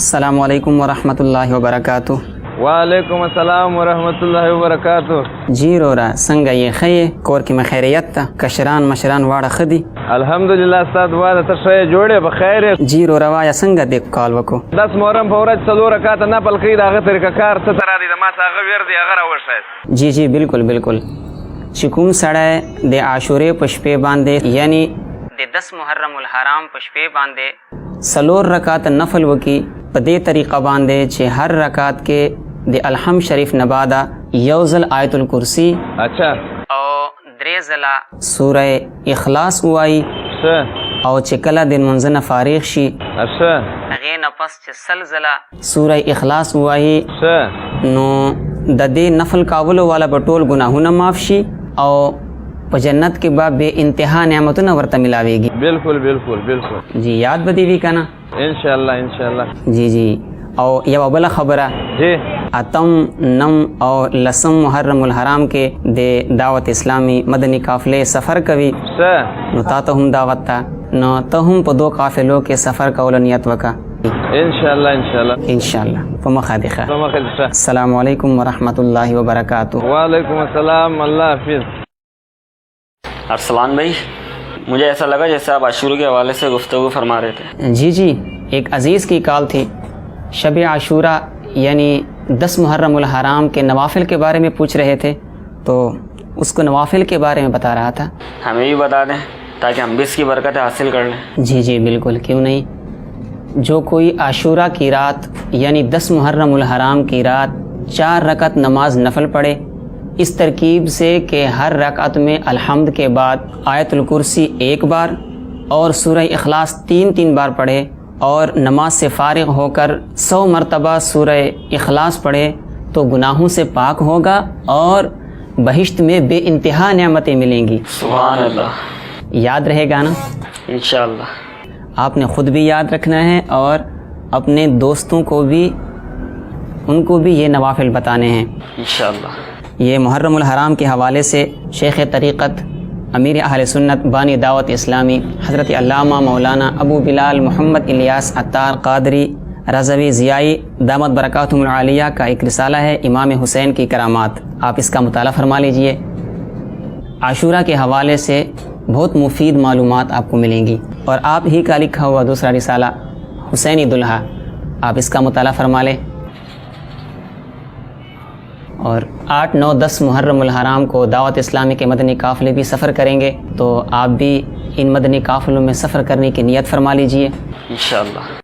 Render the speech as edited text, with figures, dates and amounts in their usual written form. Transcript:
السلام علیکم ورحمۃ اللہ وبرکاتہ. وعلیکم السلام ورحمۃ اللہ وبرکاتہ. جی رورا څنګه یې خیه کور کې مخیریت ته کشران مشران واړه خدي الحمدلله استاد واده ته ښه جوړې بخیر. جی رورا وایا څنګه دې کال وکړو 10 محرم په ورځ 4 رکعات نفل کوي داغه طریقه کار څه تر دي ما څنګه ور دي هغه راوښه. جی جی بالکل بالکل چې کوم سړی د عاشورې په شپې باندې یعنی د 10 محرم الحرام په شپې باندې 4 رکعات نفل وکي په دې طریقه باندې چې هر رکعت کې د الحمد شریف نبادا یوزل آیت الکرسی اچھا او 3 ځله سوره اخلاص وایي او چې کله د منځ نه فارغ شي اچھا هغې نه پس چې 100 ځله سوره اخلاص وایي نو د دې نفل کولو والا به ټول ګناهونه معاف شي او په جنت کې به بے انتہا نعمتونه ورته ملاویږي. بالکل بالکل بالکل جی یاد به دی وی کنه انشاءاللہ انشاءاللہ. جی جی او یو بل خبره جی اتم نم او لسم محرم الحرام کې د دعوت اسلامی مدنی قافلے سفر کوي نو تا ته هم دعوت تا نو ته هم په 2 قافلو کې سفر کول نیت وکا انشاءاللہ انشاءاللہ انشاءاللہ په مخادخه. انشاءاللہ. السلام علیکم ورحمۃ اللہ وبرکاتہ. وعلیکم السلام. اللہ حافظ. ارسلان بھائی مجھے ایسا لگا جیسے آپ عاشورہ کے حوالے سے گفتگو فرما رہے تھے. جی جی ایک عزیز کی کال تھی شب عاشورہ یعنی 10 محرم الحرام کے نوافل کے بارے میں پوچھ رہے تھے تو اس کو نوافل کے بارے میں بتا رہا تھا. ہمیں بھی بتا دیں تاکہ ہم بھی اس کی برکتیں حاصل کر لیں. جی جی بالکل کیوں نہیں. جو کوئی عاشورہ کی رات یعنی 10 محرم الحرام کی رات 4 رکعت نماز نفل پڑھے اس ترکیب سے کہ ہر رکعت میں الحمد کے بعد آیت الکرسی 1 بار اور سورہ اخلاص 3 بار پڑھے اور نماز سے فارغ ہو کر 100 مرتبہ سورہ اخلاص پڑھے تو گناہوں سے پاک ہوگا اور بہشت میں بے انتہا نعمتیں ملیں گی. سبحان اللہ. یاد رہے گا نا انشاءاللہ. آپ نے خود بھی یاد رکھنا ہے اور اپنے دوستوں کو بھی ان کو بھی یہ نوافل بتانے ہیں انشاءاللہ. یہ محرم الحرام کے حوالے سے شیخ طریقت امیر اہل سنت بانی دعوت اسلامی حضرت علامہ مولانا ابو بلال محمد الیاس عطار قادری رضوی ضیائی دامت برکاتہم العالیہ کا ایک رسالہ ہے امام حسین کی کرامات. آپ اس کا مطالعہ فرما لیجئے. عاشورہ کے حوالے سے بہت مفید معلومات آپ کو ملیں گی اور آپ ہی کا لکھا ہوا دوسرا رسالہ حسینی دلہا آپ اس کا مطالعہ فرما لیں. اور 8 9 10 محرم الحرام کو دعوت اسلامی کے مدنی قافلے بھی سفر کریں گے تو آپ بھی ان مدنی قافلوں میں سفر کرنے کی نیت فرما لیجئے انشاءاللہ.